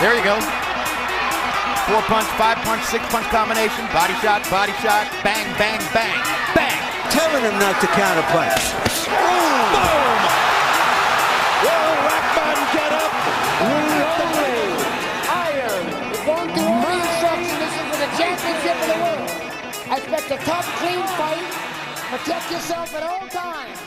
There you go. 4-punch, 5-punch, 6-punch combination. Body shot, bang, bang, bang, bang. Telling him not to counterpunch. Boom! Will Rackman get up? Iron. You're going through all the instructions. This is for the championship of the world. I expect a tough, clean fight. Protect yourself at all times.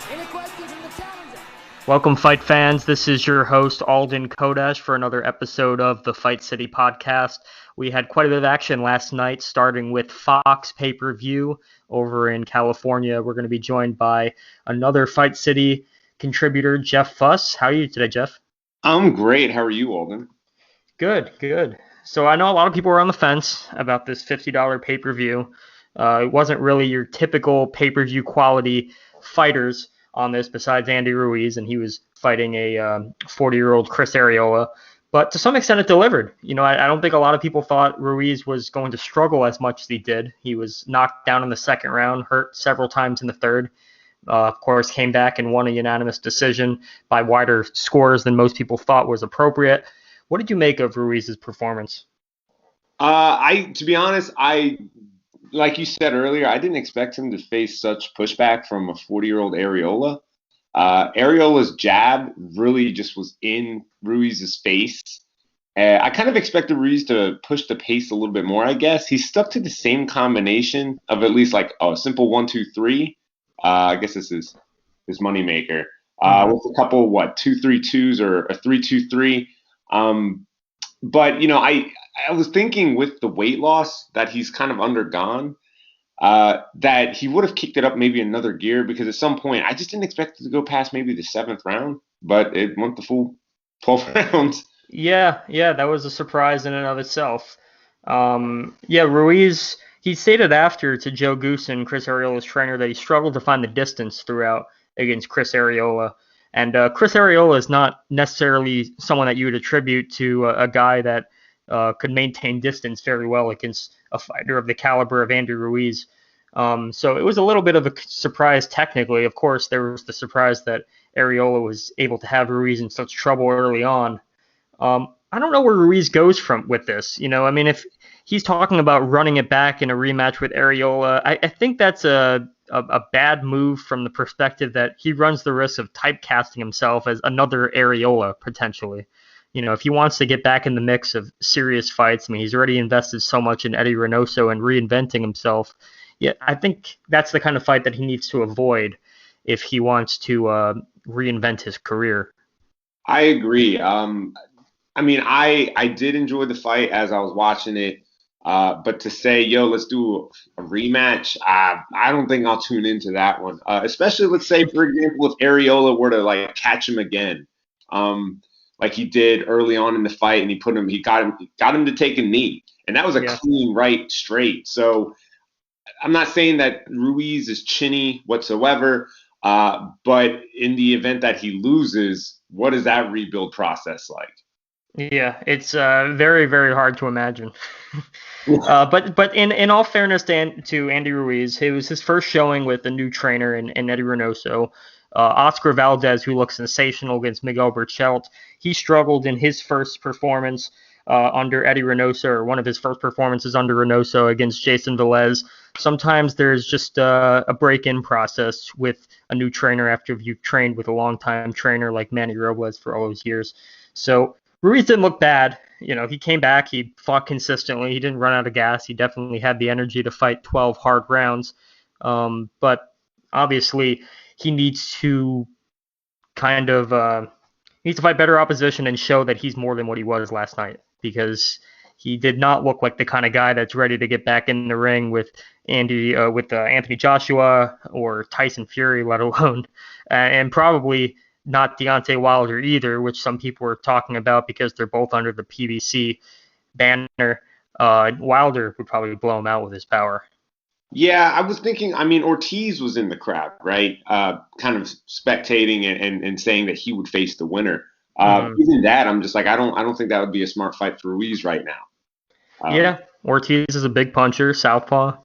Any questions from the challenger? Welcome, fight fans. This is your host, Alden Chodash, for another episode of the Fight City podcast. We had quite a bit of action last night, starting with Fox pay-per-view over in California. We're going to be joined by another Fight City contributor, Jeff Fuss. How are you today, Jeff? I'm great. How are you, Alden? Good. So I know a lot of people were on the fence about this $50 pay-per-view. It wasn't really your typical pay-per-view quality fighters on this besides Andy Ruiz, and he was fighting a 40-year-old Chris Arreola. But to some extent, it delivered. You know, I don't think a lot of people thought Ruiz was going to struggle as much as he did. He was knocked down in the second round, hurt several times in the third. Of course, came back and won a unanimous decision by wider scores than most people thought was appropriate. What did you make of Ruiz's performance? To be honest, like you said earlier, I didn't expect him to face such pushback from a 40-year-old Arreola. Arreola's jab really just was in Ruiz's face. I kind of expected Ruiz to push the pace a little bit more, I guess. He stuck to the same combination of at least like a simple 1-2-3. I guess this is his moneymaker. With a couple, 2-3-2s or a 3-2-3. But, you know, I was thinking with the weight loss that he's kind of undergone, that he would have kicked it up maybe another gear, because at some point I just didn't expect it to go past maybe the 7th round, but it went the full 12 rounds. Yeah, that was a surprise in and of itself. Ruiz, he stated after to Joe Goosen, Chris Arreola's trainer, that he struggled to find the distance throughout against Chris Arreola. And Chris Arreola is not necessarily someone that you would attribute to a guy that could maintain distance very well against a fighter of the caliber of Andy Ruiz. So it was a little bit of a surprise technically. Of course, there was the surprise that Arreola was able to have Ruiz in such trouble early on. I don't know where Ruiz goes with this. You know, I mean, if he's talking about running it back in a rematch with Arreola, I think that's a bad move from the perspective that he runs the risk of typecasting himself as another Arreola potentially. You know, if he wants to get back in the mix of serious fights, I mean, he's already invested so much in Eddie Reynoso and reinventing himself. Yeah, I think that's the kind of fight that he needs to avoid if he wants to reinvent his career. I agree. I mean, I did enjoy the fight as I was watching it. But to say, let's do a rematch, I don't think I'll tune into that one. Especially, let's say, for example, if Arreola were to catch him again, like he did early on in the fight, and he got him to take a knee, and that was a clean right straight. So I'm not saying that Ruiz is chinny whatsoever, but in the event that he loses, what is that rebuild process like? Yeah, it's very, very hard to imagine. But in all fairness to Andy Ruiz, it was his first showing with a new trainer in Eddie Reynoso. Oscar Valdez, who looks sensational against Miguel Berchelt, he struggled in his first performance under Eddie Reynoso, or one of his first performances under Reynoso against Jason Velez. Sometimes there's just a break-in process with a new trainer after you've trained with a long-time trainer like Manny Robles for all those years. So Ruiz didn't look bad. You know, he came back, he fought consistently, he didn't run out of gas, he definitely had the energy to fight 12 hard rounds. But obviously he needs to fight better opposition and show that he's more than what he was last night, because he did not look like the kind of guy that's ready to get back in the ring with Anthony Joshua or Tyson Fury, let alone, and probably not Deontay Wilder either, which some people were talking about because they're both under the PBC banner. Wilder would probably blow him out with his power. Yeah, I was thinking, I mean, Ortiz was in the crowd, right? Kind of spectating and saying that he would face the winner. Even that, I'm just like, I don't think that would be a smart fight for Ruiz right now. Ortiz is a big puncher, southpaw.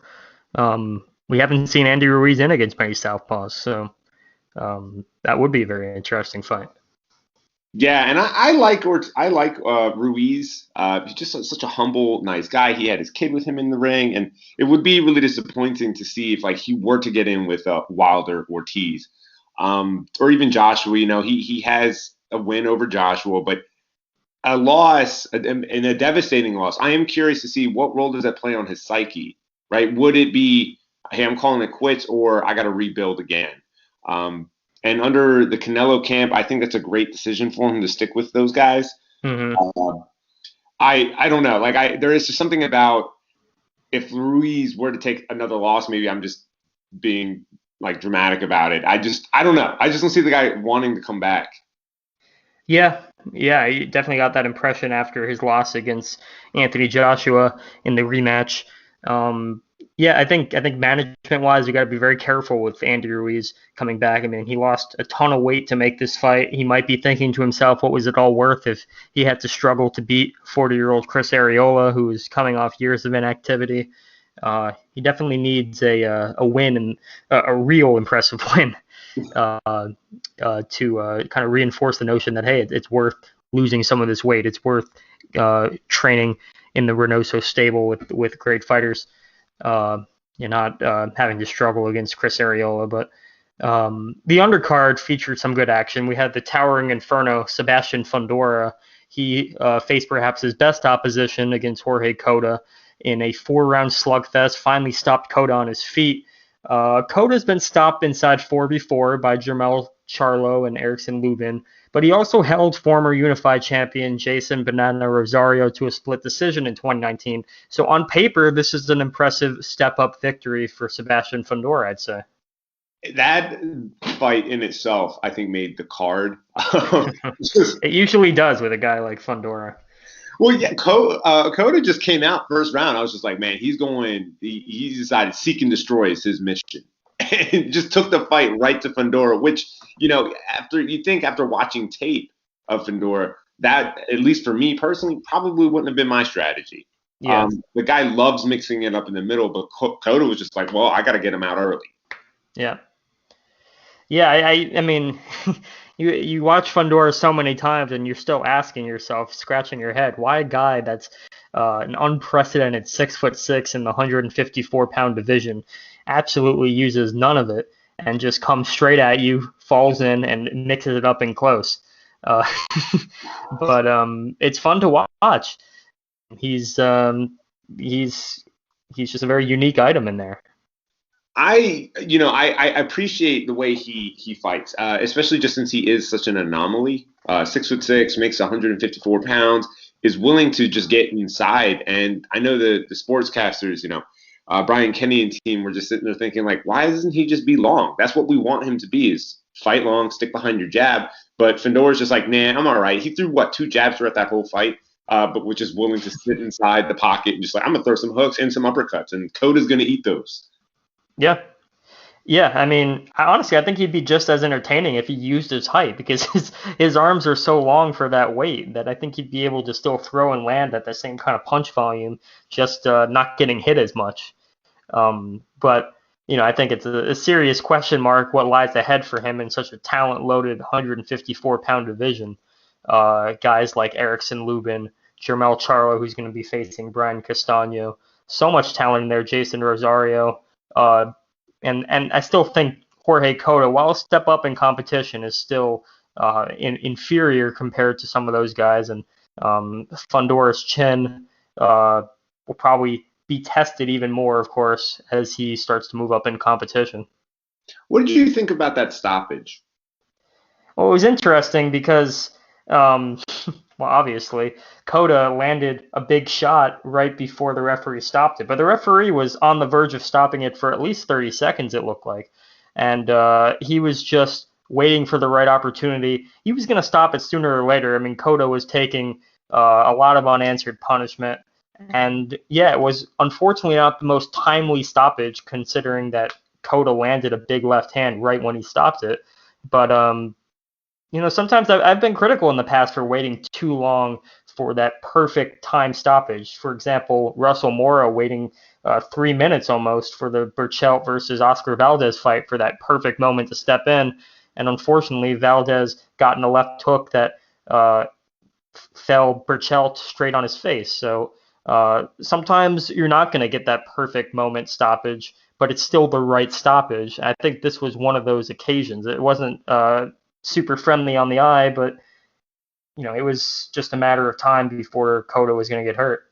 We haven't seen Andy Ruiz in against many southpaws, so that would be a very interesting fight. Yeah, and I like Ruiz. He's just such a humble, nice guy. He had his kid with him in the ring, and it would be really disappointing to see if like he were to get in with Wilder, Ortiz, or even Joshua. He has a win over Joshua, but a loss and a devastating loss. I am curious to see what role does that play on his psyche, right? Would it be, hey, I'm calling it quits, or I got to rebuild again? Um, and under the Canelo camp, I think that's a great decision for him to stick with those guys. Mm-hmm. I don't know. There is just something about if Ruiz were to take another loss, maybe I'm just being like dramatic about it. I don't know. I just don't see the guy wanting to come back. Yeah, yeah, he definitely got that impression after his loss against Anthony Joshua in the rematch. Um, yeah, I think management wise, you got to be very careful with Andy Ruiz coming back. I mean, he lost a ton of weight to make this fight. He might be thinking to himself, what was it all worth if he had to struggle to beat 40-year-old Chris Arreola, who is coming off years of inactivity. He definitely needs a win and a real impressive win uh, to kind of reinforce the notion that, hey, it's worth losing some of this weight. It's worth training in the Reynoso stable with great fighters. You're not having to struggle against Chris Arreola. But the undercard featured some good action. We had the towering inferno, Sebastian Fundora. He faced perhaps his best opposition against Jorge Cota in a 4-round slugfest, finally stopped Cota on his feet. Coda's been stopped inside 4 before by Jermell Charlo and Erickson Lubin, but he also held former unified champion Jason Banana Rosario to a split decision in 2019. So on paper, this is an impressive step-up victory for Sebastian Fundora, I'd say. That fight in itself, I think, made the card. It usually does with a guy like Fundora. Well, yeah, Cota just came out first round. I was just like, man, he decided seek and destroy is his mission. And just took the fight right to Fundora, which, after watching tape of Fundora, that, at least for me personally, probably wouldn't have been my strategy. Yeah. The guy loves mixing it up in the middle, but Cota was just like, well, I got to get him out early. Yeah. Yeah, I mean, you watch Fundora so many times and you're still asking yourself, scratching your head, why a guy that's an unprecedented 6'6" in the 154-pound division absolutely uses none of it and just comes straight at you, falls in, and mixes it up in close. Uh, but it's fun to watch. He's he's he's just a very unique item in there. I appreciate the way he fights, especially just since he is such an anomaly. 6'6", makes 154 pounds, is willing to just get inside. And I know the sportscasters, Brian Kenny and team were just sitting there thinking, like, why doesn't he just be long? That's what we want him to be, is fight long, stick behind your jab. But Fundora's just like, nah, I'm all right. He threw, 2 jabs throughout that whole fight, but was just willing to sit inside the pocket and just like, I'm going to throw some hooks and some uppercuts, and Coda's going to eat those. Yeah. Yeah, I mean, honestly, I think he'd be just as entertaining if he used his height because his arms are so long for that weight that I think he'd be able to still throw and land at the same kind of punch volume, just not getting hit as much. But I think it's a serious question mark what lies ahead for him in such a talent-loaded 154-pound division. Guys like Erickson Lubin, Jermell Charlo, who's going to be facing Brian Castano, so much talent in there. Jason Rosario. And I still think Jorge Cota, while a step up in competition, is still inferior compared to some of those guys. And Fundora's chin will probably be tested even more, of course, as he starts to move up in competition. What did you think about that stoppage? Well, it was interesting because, well, obviously, Cota landed a big shot right before the referee stopped it. But the referee was on the verge of stopping it for at least 30 seconds, it looked like. And he was just waiting for the right opportunity. He was going to stop it sooner or later. I mean, Cota was taking a lot of unanswered punishment. And, yeah, it was unfortunately not the most timely stoppage, considering that Cota landed a big left hand right when he stopped it. But, sometimes I've been critical in the past for waiting too long for that perfect time stoppage. For example, Russell Mora waiting 3 minutes almost for the Burchelt versus Oscar Valdez fight for that perfect moment to step in. And unfortunately, Valdez got in a left hook that uh, fell Burchell straight on his face. So sometimes you're not going to get that perfect moment stoppage, but it's still the right stoppage. I think this was one of those occasions. It wasn't super friendly on the eye, but it was just a matter of time before Cotto was going to get hurt.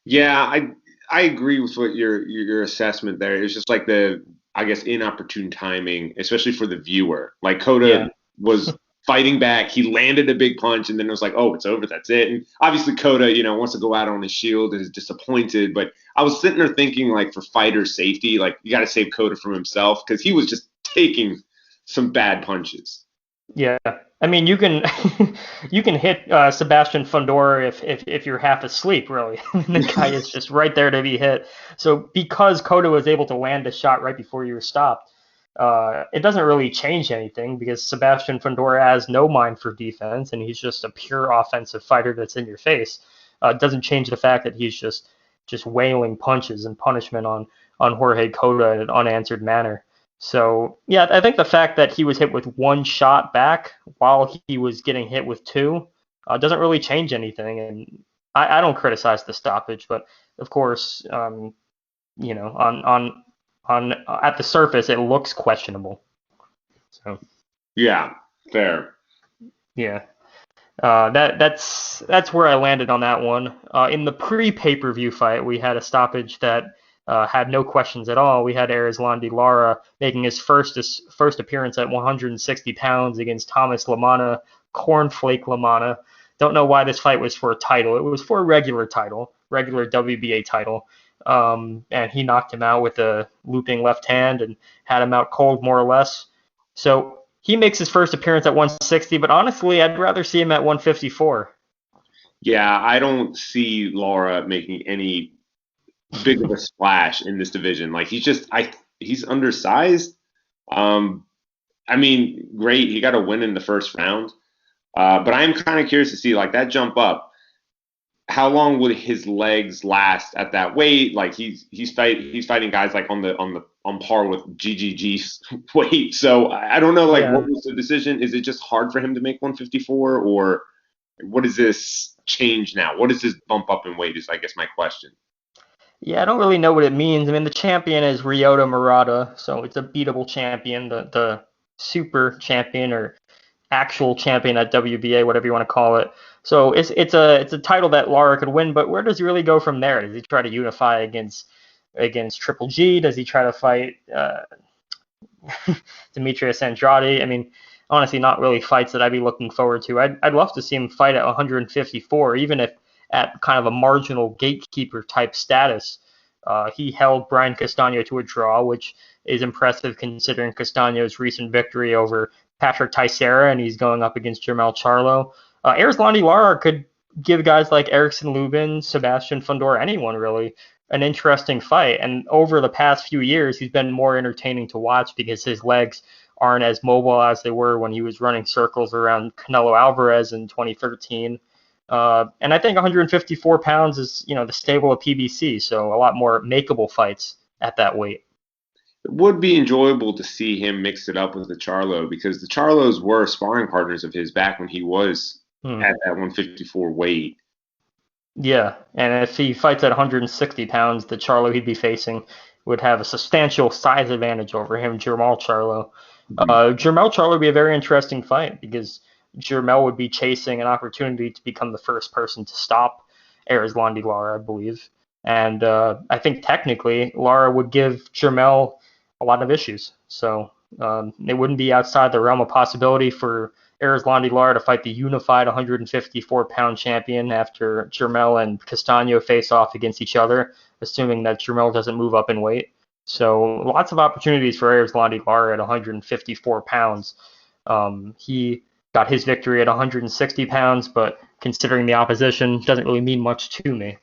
Yeah, I agree with what your assessment there. It's just like I guess inopportune timing, especially for the viewer. Like Cotto was fighting back, he landed a big punch, and then it was like, oh, it's over, that's it. And obviously Cotto, wants to go out on his shield and is disappointed. But I was sitting there thinking, like, for fighter safety, like, you got to save Cotto from himself because he was just taking some bad punches. Yeah, I mean, you can you can hit Sebastian Fundora if you're half asleep, really. The guy is just right there to be hit. So because Cotto was able to land a shot right before you were stopped, it doesn't really change anything because Sebastian Fundora has no mind for defense and he's just a pure offensive fighter that's in your face. It doesn't change the fact that he's just wailing punches and punishment on Jorge Cotto in an unanswered manner. So, yeah, I think the fact that he was hit with one shot back while he was getting hit with two doesn't really change anything. And I don't criticize the stoppage, but of course, on at the surface, it looks questionable. So, yeah, fair. Yeah, that's where I landed on that one. In the pre-pay-per-view fight, we had a stoppage that had no questions at all. We had Erislandy Lara making his first appearance at 160 pounds against Thomas Lamana, Cornflake Lamana. Don't know why this fight was for a title. It was for a regular WBA title. And he knocked him out with a looping left hand and had him out cold, more or less. So he makes his first appearance at 160, but honestly, I'd rather see him at 154. Yeah, I don't see Lara making any big of a splash in this division. Like, he's undersized. I mean, great, he got a win in the first round. But I'm kind of curious to see, like, that jump up. How long would his legs last at that weight? Like, he's fighting guys like on par with GGG's weight. So I don't know, like, what was the decision? Is it just hard for him to make 154, or what does this change now? What does this bump up in weight? Is, I guess, my question. Yeah, I don't really know what it means. I mean, the champion is Ryota Murata, so it's a beatable champion. The super champion or actual champion at WBA, whatever you want to call it. So it's a title that Lara could win, but where does he really go from there? Does he try to unify against Triple G? Does he try to fight Demetrius Andrade? I mean, honestly, not really fights that I'd be looking forward to. I'd love to see him fight at 154, even if at kind of a marginal gatekeeper type status. He held Brian Castano to a draw, which is impressive considering Castano's recent victory over Patrick Teixeira, and he's going up against Jermell Charlo. Erislandy Lara could give guys like Erickson Lubin, Sebastian Fundora, anyone really, an interesting fight. And over the past few years, he's been more entertaining to watch because his legs aren't as mobile as they were when he was running circles around Canelo Alvarez in 2013. And I think 154 pounds is, the stable of PBC, so a lot more makeable fights at that weight. It would be enjoyable to see him mix it up with the Charlo because the Charlos were sparring partners of his back when he was at that 154 weight. Yeah, and if he fights at 160 pounds, the Charlo he'd be facing would have a substantial size advantage over him, Jermell Charlo. Jermell Charlo would be a very interesting fight because Jermell would be chasing an opportunity to become the first person to stop Erislandy Lara, I believe. And I think technically Lara would give Jermell a lot of issues. So it wouldn't be outside the realm of possibility for Erislandy Lara to fight the unified 154-pound champion after Jermell and Castano face off against each other, assuming that Jermell doesn't move up in weight. So lots of opportunities for Erislandy Lara at 154 pounds. He got his victory at 160 pounds, but considering the opposition, doesn't really mean much to me.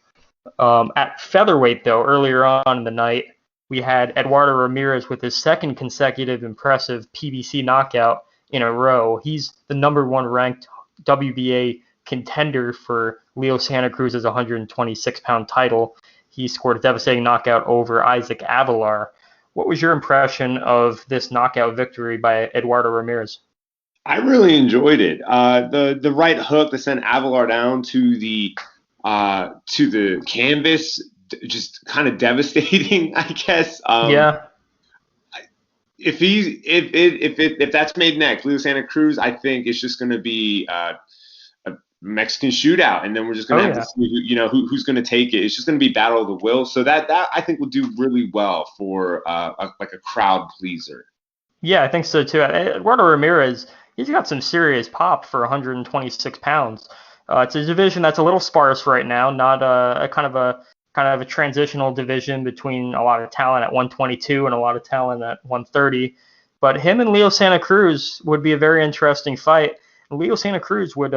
At featherweight, though, earlier on in the night, we had Eduardo Ramirez with his second consecutive impressive PBC knockout in a row. He's the number one ranked WBA contender for Leo Santa Cruz's 126-pound title. He scored a devastating knockout over Isaac Avalar. What was your impression of this knockout victory by Eduardo Ramirez? I really enjoyed it. The right hook that sent Avalar down to the canvas, just kind of devastating, I guess. Yeah. If that's made next, Leo Santa Cruz, I think it's just going to be a Mexican shootout, and then we're just going to have to see who's going to take it. It's just going to be battle of the will. So that I think will do really well for a crowd pleaser. Yeah, I think so too. Eduardo Ramirez, he's got some serious pop for 126 pounds. It's a division that's a little sparse right now, not a kind of a transitional division between a lot of talent at 122 and a lot of talent at 130. But him and Leo Santa Cruz would be a very interesting fight. Leo Santa Cruz would,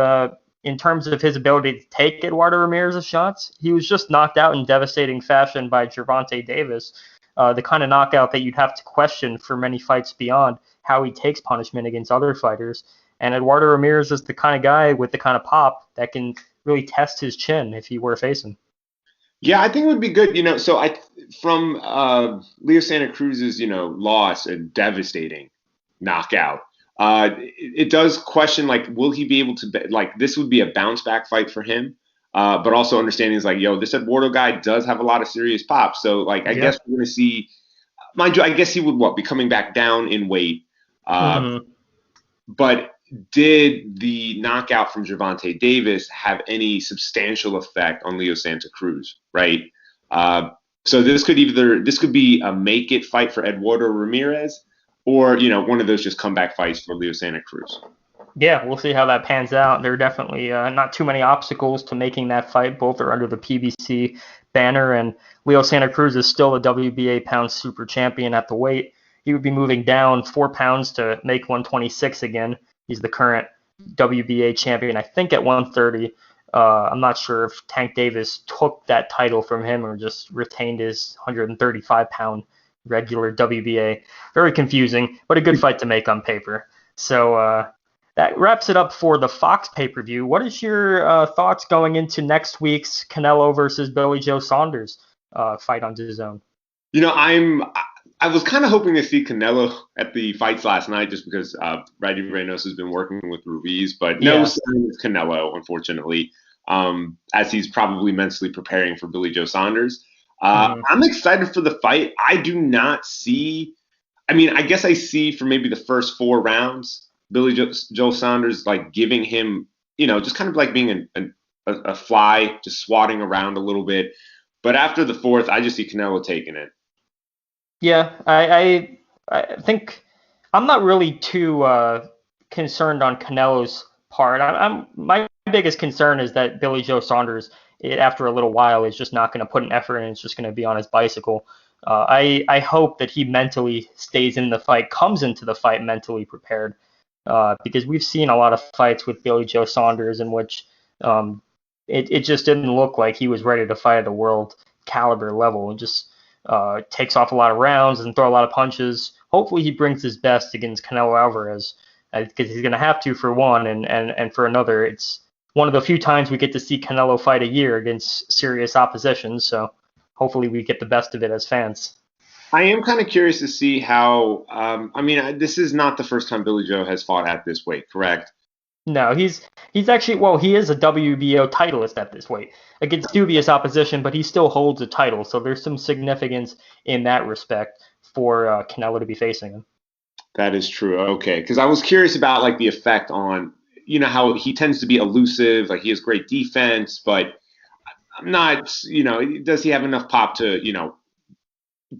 in terms of his ability to take Eduardo Ramirez's shots, he was just knocked out in devastating fashion by Gervonta Davis. The kind of knockout that you'd have to question for many fights beyond how he takes punishment against other fighters. And Eduardo Ramirez is the kind of guy with the kind of pop that can really test his chin if he were to face him. Yeah, I think it would be good. From Leo Santa Cruz's, loss, a devastating knockout. It does question, like, will he be able to, like, this would be a bounce back fight for him. But also understanding is like, this Eduardo guy does have a lot of serious pop. So, like, I guess we're going to see, mind you, I guess he would be coming back down in weight. But did the knockout from Gervonta Davis have any substantial effect on Leo Santa Cruz, right? So this could be a make it fight for Eduardo Ramirez, or one of those just comeback fights for Leo Santa Cruz. Yeah, we'll see how that pans out. There are definitely not too many obstacles to making that fight. Both are under the PBC banner, and Leo Santa Cruz is still the WBA pound super champion at the weight. He would be moving down 4 pounds to make 126 again. He's the current WBA champion, I think, at 130. I'm not sure if Tank Davis took that title from him or just retained his 135-pound regular WBA. Very confusing, but a good fight to make on paper. So that wraps it up for the Fox pay-per-view. What is your thoughts going into next week's Canelo versus Billy Joe Saunders fight on DAZN? I was kind of hoping to see Canelo at the fights last night just because Randy Reynoso has been working with Ruiz, but no sign of Canelo, unfortunately, as he's probably mentally preparing for Billy Joe Saunders. I'm excited for the fight. I do not see – I guess I see for maybe the first 4 rounds Billy Joe Saunders like giving him, just kind of like being a fly, just swatting around a little bit. But after the 4th, I just see Canelo taking it. Yeah, I think I'm not really too concerned on Canelo's part. My biggest concern is that Billy Joe Saunders, after a little while, is just not going to put an effort in. It's just going to be on his bicycle. I hope that he mentally stays in the fight, comes into the fight mentally prepared, because we've seen a lot of fights with Billy Joe Saunders in which it just didn't look like he was ready to fight at a world caliber level. It just takes off a lot of rounds and throw a lot of punches. Hopefully he brings his best against Canelo Alvarez, because he's going to have to for one, and for another, it's one of the few times we get to see Canelo fight a year against serious opposition, so hopefully we get the best of it as fans. I am kind of curious to see how, this is not the first time Billy Joe has fought at this weight, correct? No, he's actually, well, he is a WBO titleist at this weight against dubious opposition, but he still holds a title, so there's some significance in that respect for Canelo to be facing him. That is true. Okay, because I was curious about like the effect on, how he tends to be elusive, like he has great defense, but I'm not, does he have enough pop to,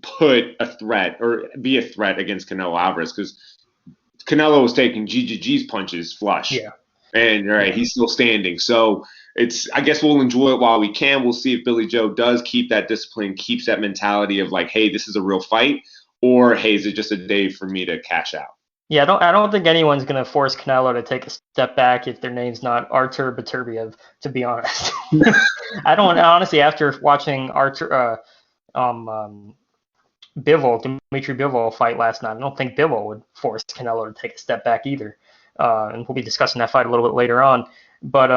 put a threat or be a threat against Canelo Alvarez? Because Canelo was taking GGG's punches flush. Yeah. And he's still standing. So I guess we'll enjoy it while we can. We'll see if Billy Joe does keep that discipline, keeps that mentality of like, hey, this is a real fight, or hey, is it just a day for me to cash out? Yeah, I don't think anyone's going to force Canelo to take a step back if their name's not Artur Beterbiev, to be honest. I don't, honestly, after watching Dimitri Bivol fight last night, I don't think Bivol would force Canelo to take a step back either. And we'll be discussing that fight a little bit later on. But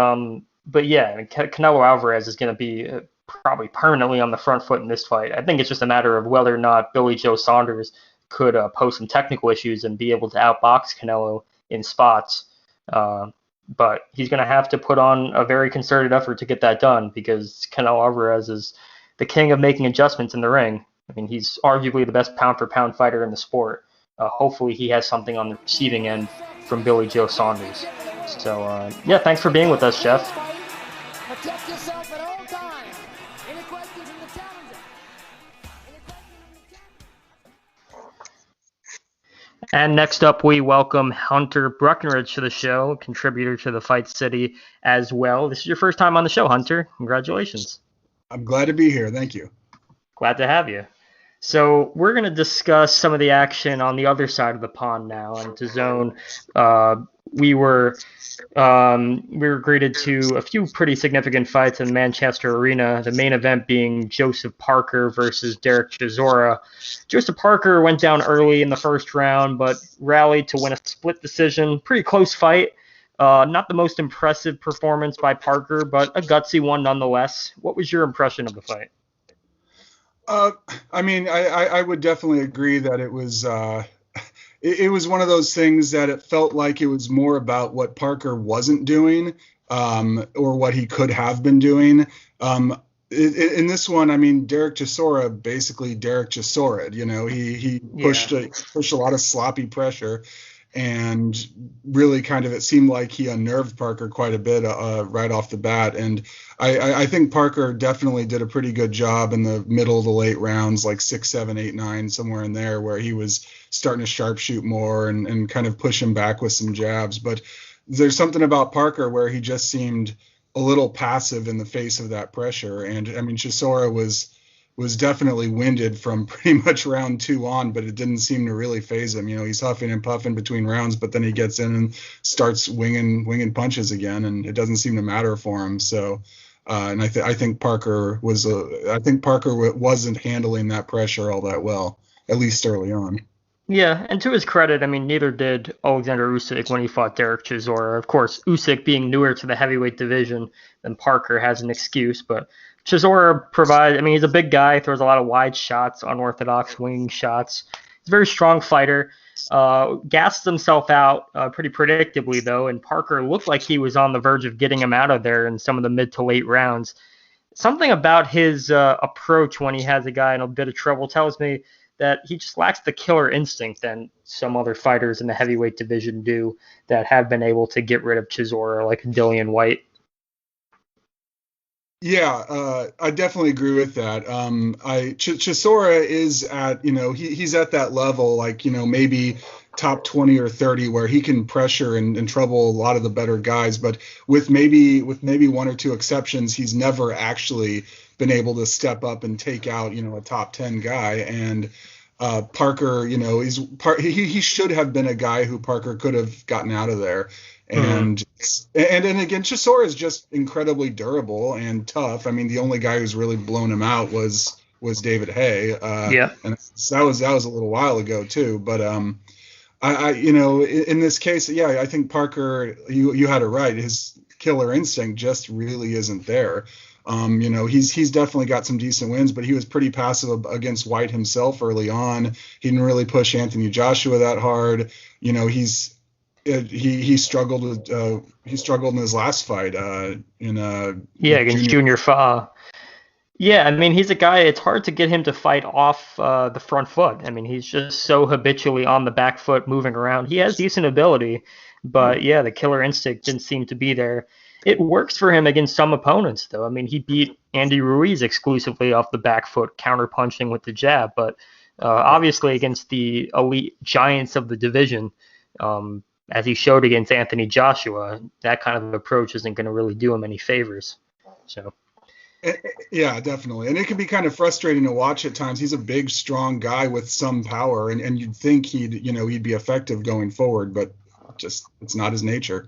yeah, Canelo Alvarez is going to be probably permanently on the front foot in this fight. I think it's just a matter of whether or not Billy Joe Saunders could pose some technical issues and be able to outbox Canelo in spots. But he's going to have to put on a very concerted effort to get that done because Canelo Alvarez is the king of making adjustments in the ring. I mean, he's arguably the best pound-for-pound fighter in the sport. Hopefully he has something on the receiving end from Billy Joe Saunders. So, yeah, thanks for being with us, Jeff. Protect yourself at all times. Any questions from the challenger? Any questions from the challenger? And next up, we welcome Hunter Breckenridge to the show, contributor to the Fight City as well. This is your first time on the show, Hunter. Congratulations. I'm glad to be here. Thank you. Glad to have you. So we're going to discuss some of the action on the other side of the pond now. And to Zone, we were greeted to a few pretty significant fights in Manchester Arena, the main event being Joseph Parker versus Derek Chisora. Joseph Parker went down early in the first round, but rallied to win a split decision. Pretty close fight. Not the most impressive performance by Parker, but a gutsy one nonetheless. What was your impression of the fight? I mean, I would definitely agree that it was it was one of those things that it felt like it was more about what Parker wasn't doing or what he could have been doing. In this one, I mean, Derek Chisora basically Derek Chisora'd. You know, he pushed a lot of sloppy pressure. And really kind of it seemed like he unnerved Parker quite a bit right off the bat. And I think Parker definitely did a pretty good job in the middle of the late rounds, like 6, 7, 8, 9, somewhere in there, where he was starting to sharpshoot more and kind of push him back with some jabs. But there's something about Parker where he just seemed a little passive in the face of that pressure. And I mean, Chisora was definitely winded from pretty much round 2 on, but it didn't seem to really phase him. You know, he's huffing and puffing between rounds, but then he gets in and starts winging punches again, and it doesn't seem to matter for him. So, and I think Parker wasn't handling that pressure all that well, at least early on. Yeah, and to his credit, I mean, neither did Alexander Usyk when he fought Derek Chisora. Of course, Usyk being newer to the heavyweight division than Parker has an excuse, but Chisora provides, I mean, he's a big guy, throws a lot of wide shots, unorthodox winging shots. He's a very strong fighter. Gassed himself out pretty predictably, though, and Parker looked like he was on the verge of getting him out of there in some of the mid to late rounds. Something about his approach when he has a guy in a bit of trouble tells me that he just lacks the killer instinct that some other fighters in the heavyweight division do that have been able to get rid of Chisora, like Dillian White. Yeah, I definitely agree with that. Chisora is at, you know, he's at that level, like, you know, maybe top 20 or 30 where he can pressure and trouble a lot of the better guys. But with maybe 1 or 2 exceptions, he's never actually been able to step up and take out, you know, a top 10 guy. And Parker, you know, he should have been a guy who Parker could have gotten out of there. And again, Chisora is just incredibly durable and tough. I mean, the only guy who's really blown him out was David Hay. And that was a little while ago too. But I you know, in this case, yeah, I think Parker, you had it right. His killer instinct just really isn't there. You know, he's definitely got some decent wins, but he was pretty passive against White himself early on. He didn't really push Anthony Joshua that hard. You know, he struggled in his last fight against Junior Fa. Yeah, I mean, he's a guy, it's hard to get him to fight off the front foot. I mean, he's just so habitually on the back foot moving around. He has decent ability, but yeah, the killer instinct didn't seem to be there. It works for him against some opponents, though. I mean, he beat Andy Ruiz exclusively off the back foot, counterpunching with the jab, but obviously against the elite giants of the division, as he showed against Anthony Joshua, that kind of approach isn't going to really do him any favors. So. Yeah, definitely. And it can be kind of frustrating to watch at times. He's a big, strong guy with some power, and you'd think he'd be effective going forward, but just it's not his nature.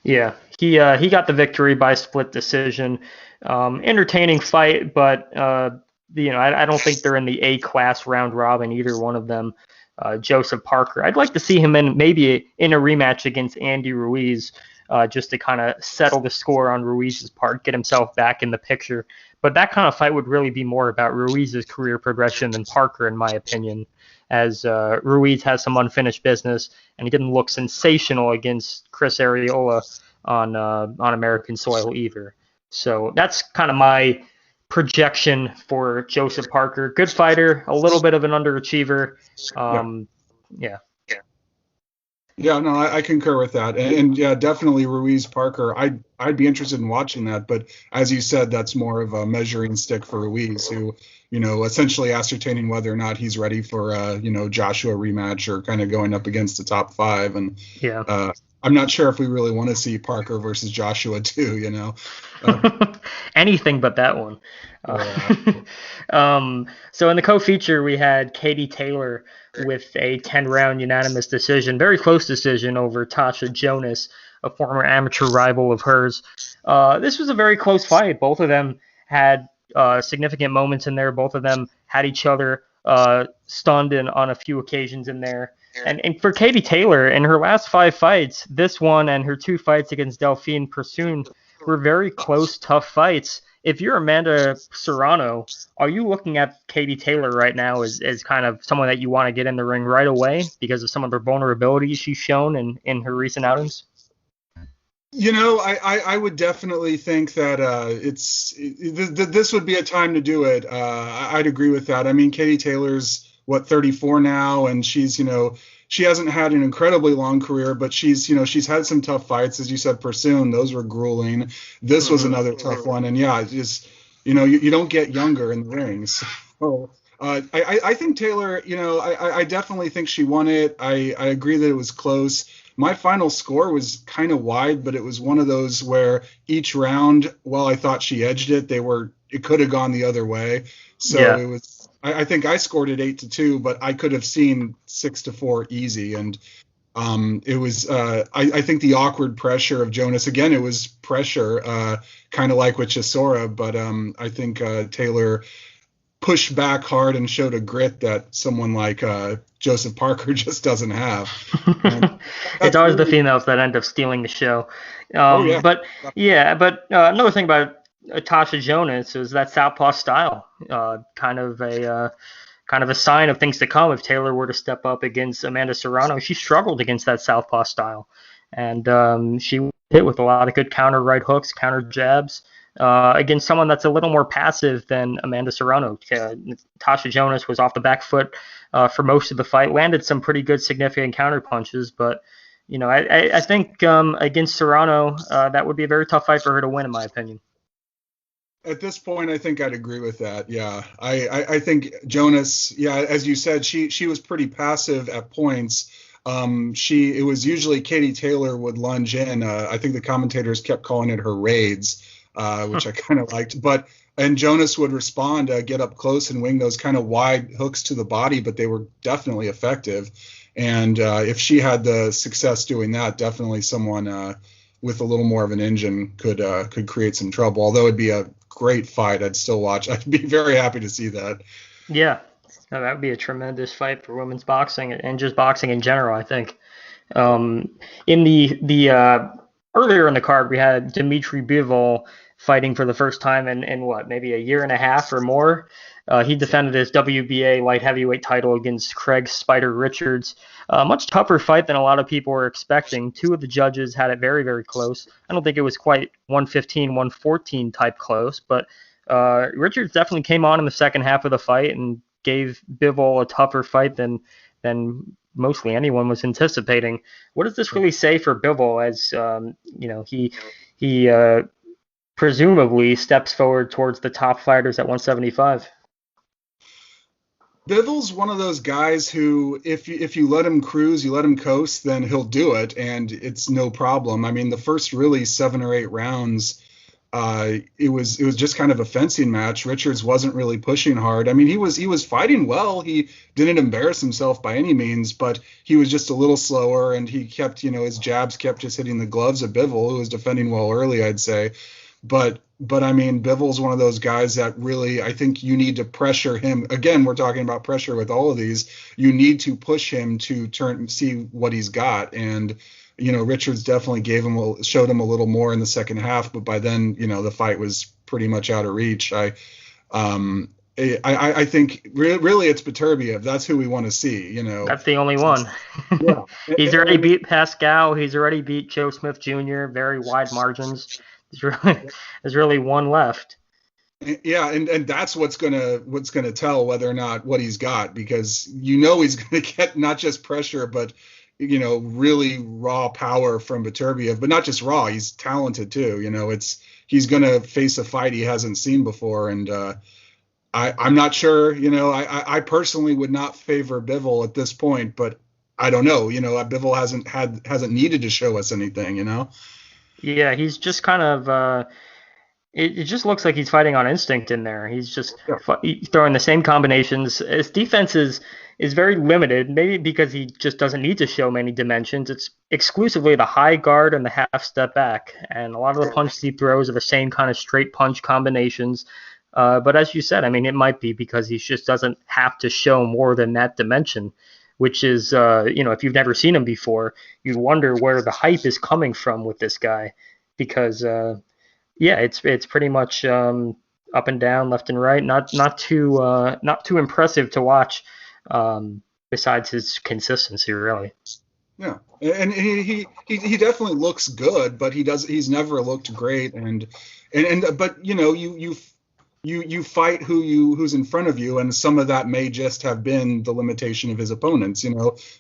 Yeah, he got the victory by split decision. Entertaining fight, but I don't think they're in the A-class round robin, either one of them. Joseph Parker, I'd like to see him maybe in a rematch against Andy Ruiz, just to kind of settle the score on Ruiz's part, get himself back in the picture. But that kind of fight would really be more about Ruiz's career progression than Parker, in my opinion. as Ruiz has some unfinished business, and he didn't look sensational against Chris Arreola on American soil either. So that's kind of my projection for Joseph Parker. Good fighter, a little bit of an underachiever. Yeah. Yeah, no, I concur with that, and yeah, definitely Ruiz Parker. I'd be interested in watching that, but as you said, that's more of a measuring stick for Ruiz, who, essentially ascertaining whether or not he's ready for Joshua rematch or kind of going up against the top 5. And I'm not sure if we really want to see Parker versus Joshua too. Anything but that one. So in the co-feature, we had Katie Taylor with a 10-round unanimous decision, very close decision over Tasha Jonas, a former amateur rival of hers. This was a very close fight. Both of them had significant moments in there. Both of them had each other stunned on a few occasions in there. And for Katie Taylor, in her last 5 fights, this one and her 2 fights against Delphine Persoon were very close, tough fights. If you're Amanda Serrano, are you looking at Katie Taylor right now as kind of someone that you want to get in the ring right away because of some of her vulnerabilities she's shown in her recent outings? I would definitely think that this would be a time to do it. I'd agree with that. I mean, Katie Taylor's 34 now, and she's she hasn't had an incredibly long career, but she's had some tough fights, as you said. Persoon, those were grueling. This was another tough one, and just you don't get younger in the ring. So I think Taylor, I definitely think she won it. I agree that it was close. My final score was kind of wide, but it was one of those where each round, while I thought she edged it, it could have gone the other way. So it was. I think I scored it 8-2, but I could have seen 6-4 easy. And it was, I think the awkward pressure of Jonas, again, it was pressure, kind of like with Chisora, but I think Taylor pushed back hard and showed a grit that someone like Joseph Parker just doesn't have. It's always the females that end up stealing the show. But another thing about Tasha Jonas is that southpaw style, kind of a sign of things to come. If Taylor were to step up against Amanda Serrano, she struggled against that southpaw style, and she hit with a lot of good counter right hooks, counter jabs against someone that's a little more passive than Amanda Serrano. Tasha Jonas was off the back foot for most of the fight, landed some pretty good significant counter punches, but I think against Serrano that would be a very tough fight for her to win, in my opinion. At this point, I think I'd agree with that. Yeah, I think Jonas, as you said, she was pretty passive at points. It was usually Katie Taylor would lunge in. I think the commentators kept calling it her raids, which I kind of liked. And Jonas would respond, get up close and wing those kind of wide hooks to the body, but they were definitely effective. And if she had the success doing that, definitely someone with a little more of an engine could create some trouble. Although it'd be a great fight, I'd still watch. I'd be very happy to see that. Yeah, that would be a tremendous fight for women's boxing and just boxing in general, I think. In the earlier in the card, we had Dimitri Bivol fighting for the first time in maybe a year and a half or more. He defended his WBA light heavyweight title against Craig Spider Richards. A much tougher fight than a lot of people were expecting. 2 of the judges had it very, very close. I don't think it was quite 115, 114 type close, but Richards definitely came on in the second half of the fight and gave Bivol a tougher fight than mostly anyone was anticipating. What does this really say for Bivol as he presumably steps forward towards the top fighters at 175? Bivol's one of those guys who, if you let him cruise, you let him coast, then he'll do it, and it's no problem. I mean, the first really 7 or 8 rounds, it was just kind of a fencing match. Richards wasn't really pushing hard. I mean, he was fighting well. He didn't embarrass himself by any means, but he was just a little slower, and he kept, his jabs kept just hitting the gloves of Bivol, who was defending well early, I'd say. But I mean, Bivol's one of those guys that really, I think you need to pressure him. Again, we're talking about pressure with all of these. You need to push him to see what he's got. And, Richards definitely showed him a little more in the second half. But by then, the fight was pretty much out of reach. I think really it's Beterbiev. That's who we want to see. That's the only one. Yeah. He's already beat Pascal. He's already beat Joe Smith Jr. Very wide margins. There's really one left. Yeah, and that's what's gonna tell whether or not what he's got, because he's gonna get not just pressure, but really raw power from Beterbiev, but not just raw. He's talented too. He's gonna face a fight he hasn't seen before, and I'm not sure. I personally would not favor Bivol at this point, but I don't know. Bivol hasn't needed to show us anything. Yeah, he's just kind of. It just looks like he's fighting on instinct in there. He's just throwing the same combinations. His defense is very limited, maybe because he just doesn't need to show many dimensions. It's exclusively the high guard and the half step back, and a lot of the punch he throws are the same kind of straight punch combinations. But as you said, I mean, it might be because he just doesn't have to show more than that dimension, which is, if you've never seen him before, you wonder where the hype is coming from with this guy, because it's pretty much up and down, left and right. Not too impressive to watch. Besides his consistency, really. Yeah, and he definitely looks good, but he's never looked great. But you fight who's in front of you, and some of that may just have been the limitation of his opponents.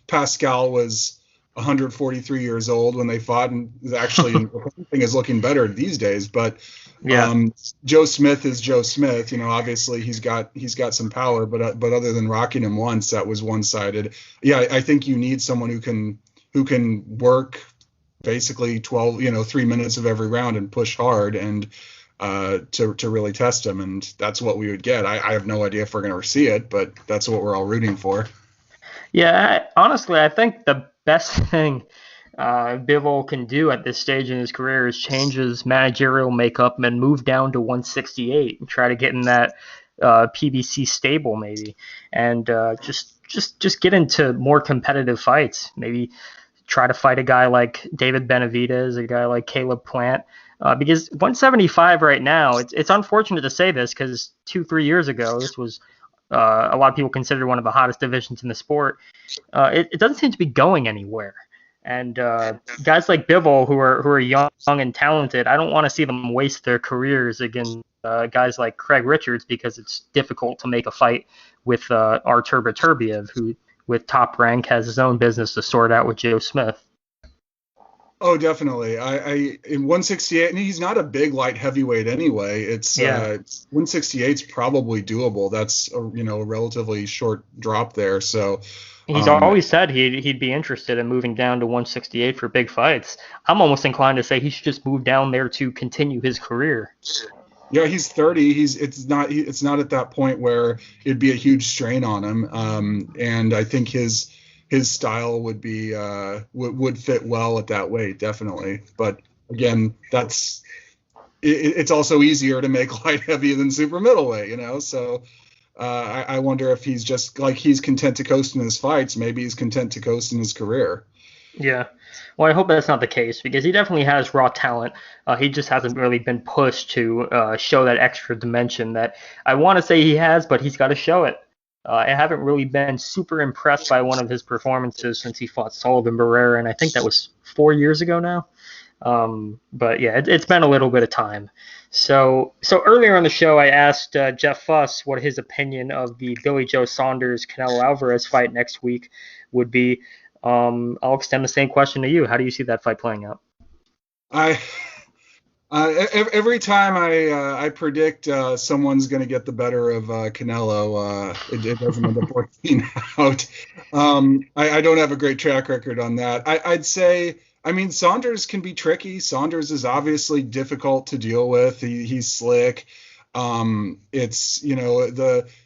Pascal was 143 years old when they fought, and actually everything is looking better these days. But Joe Smith is Joe Smith. Obviously he's got some power, but other than rocking him once, that was one-sided. Yeah, I think you need someone who can work basically 3 minutes of every round and push hard and to really test him, and that's what we would get. I have no idea if we're going to see it, but that's what we're all rooting for. Yeah, honestly, I think the best thing Bivol can do at this stage in his career is change his managerial makeup and move down to 168 and try to get in that PBC stable maybe, and just get into more competitive fights. Maybe try to fight a guy like David Benavidez, a guy like Caleb Plant, because 175 right now, it's unfortunate to say this because 2-3 years ago, this was a lot of people consider one of the hottest divisions in the sport. It doesn't seem to be going anywhere. And guys like Bivol, who are young and talented, I don't want to see them waste their careers against guys like Craig Richards, because it's difficult to make a fight with Artur Beterbiev, who with Top Rank has his own business to sort out with Joe Smith. Oh, definitely. I in 168, and he's not a big light heavyweight anyway. It's 168 is probably doable. That's a relatively short drop there. So he's always said he'd be interested in moving down to 168 for big fights. I'm almost inclined to say he should just move down there to continue his career. Yeah, he's 30. It's not at that point where it'd be a huge strain on him. And I think his style would be would fit well at that weight, definitely. But again, it's also easier to make light heavy than super middleweight, So I wonder if he's just like he's content to coast in his fights. Maybe he's content to coast in his career. Yeah. Well, I hope that's not the case, because he definitely has raw talent. He just hasn't really been pushed to show that extra dimension that I want to say he has, but he's got to show it. I haven't really been super impressed by one of his performances since he fought Sullivan Barrera, and I think that was 4 years ago now. But yeah, it's been a little bit of time. So earlier on the show, I asked Jeff Fuss what his opinion of the Billy Joe Saunders Canelo Alvarez fight next week would be. I'll extend the same question to you. How do you see that fight playing out? Every time I predict someone's going to get the better of Canelo, it doesn't end up working out. I don't have a great track record on that. I'd say, Saunders can be tricky. Saunders is obviously difficult to deal with. He's slick. It's,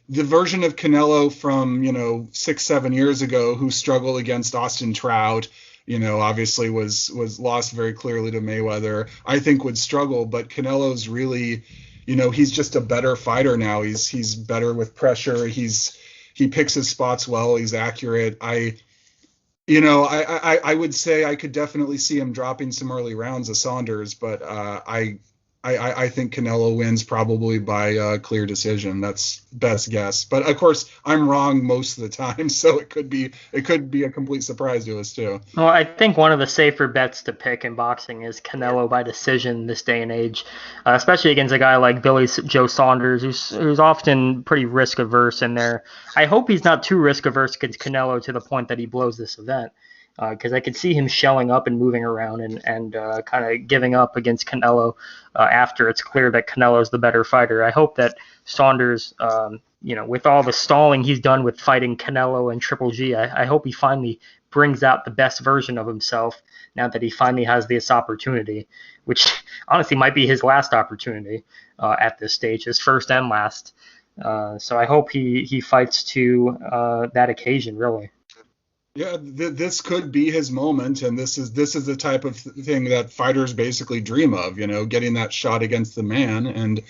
the version of Canelo from, 6-7 years ago who struggled against Austin Trout, obviously was lost very clearly to Mayweather, I think would struggle. But Canelo's really, he's just a better fighter now. He's better with pressure. He picks his spots well. He's accurate. I would say I could definitely see him dropping some early rounds of Saunders, but I think Canelo wins probably by clear decision. That's best guess. But of course, I'm wrong most of the time, so it could be a complete surprise to us too. Well, I think one of the safer bets to pick in boxing is Canelo by decision this day and age, especially against a guy like Billy Joe Saunders, who's often pretty risk averse in there. I hope he's not too risk averse against Canelo to the point that he blows this event. Because I could see him shelling up and moving around and kind of giving up against Canelo after it's clear that Canelo's the better fighter. I hope that Saunders, with all the stalling he's done with fighting Canelo and Triple G, I hope he finally brings out the best version of himself now that he finally has this opportunity, which honestly might be his last opportunity at this stage, his first and last. So I hope he fights to that occasion, really. Yeah, this could be his moment, and this is the type of thing that fighters basically dream of, getting that shot against the man. And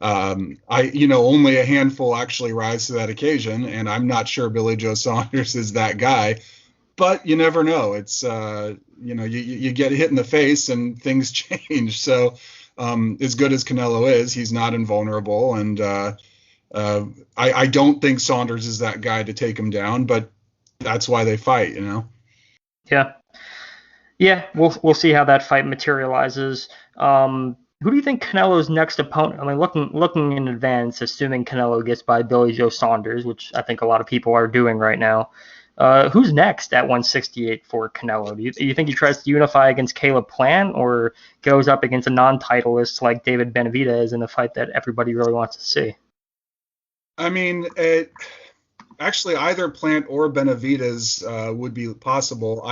only a handful actually rise to that occasion, and I'm not sure Billy Joe Saunders is that guy. But you never know. It's you get hit in the face and things change. So as good as Canelo is, he's not invulnerable, and I don't think Saunders is that guy to take him down, but that's why they fight, Yeah, we'll see how that fight materializes. Who do you think Canelo's next opponent? I mean, looking in advance, assuming Canelo gets by Billy Joe Saunders, which I think a lot of people are doing right now. Who's next at 168 for Canelo? Do you think he tries to unify against Caleb Plant, or goes up against a non-titleist like David Benavidez in a fight that everybody really wants to see? I mean, actually, either Plant or Benavidez would be possible.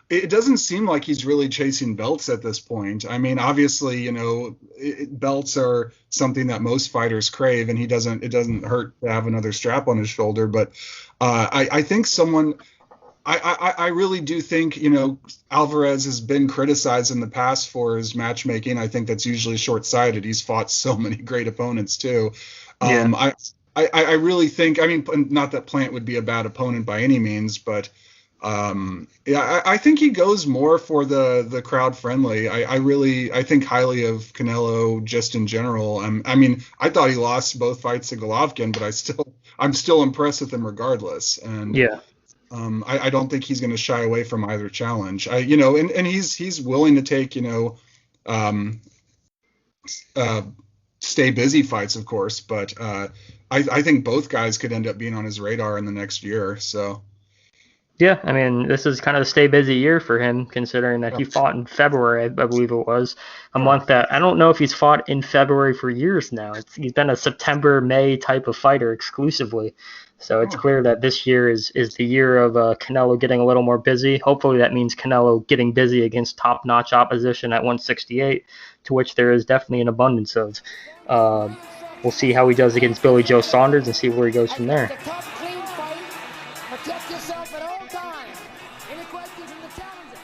It doesn't seem like he's really chasing belts at this point. I mean, obviously, belts are something that most fighters crave, and it doesn't hurt to have another strap on his shoulder. But I think I really do think, Alvarez has been criticized in the past for his matchmaking. I think that's usually short-sighted. He's fought so many great opponents too. Yeah. I really think, not that Plant would be a bad opponent by any means, but I think he goes more for the crowd friendly. I think highly of Canelo just in general. I thought he lost both fights to Golovkin, but I'm still impressed with him regardless. And yeah, I don't think he's going to shy away from either challenge. And he's willing to take stay busy fights, of course, but I think both guys could end up being on his radar in the next year. So, yeah, this is kind of a stay busy year for him, considering that he fought in February, I believe it was, a month that I don't know if he's fought in February for years now. He's been a September, May type of fighter exclusively. So it's clear that this year is the year of Canelo getting a little more busy. Hopefully that means Canelo getting busy against top-notch opposition at 168, to which there is definitely an abundance of. We'll see how he does against Billy Joe Saunders and see where he goes from there. Protect yourself at all times. Any questions from the challenger?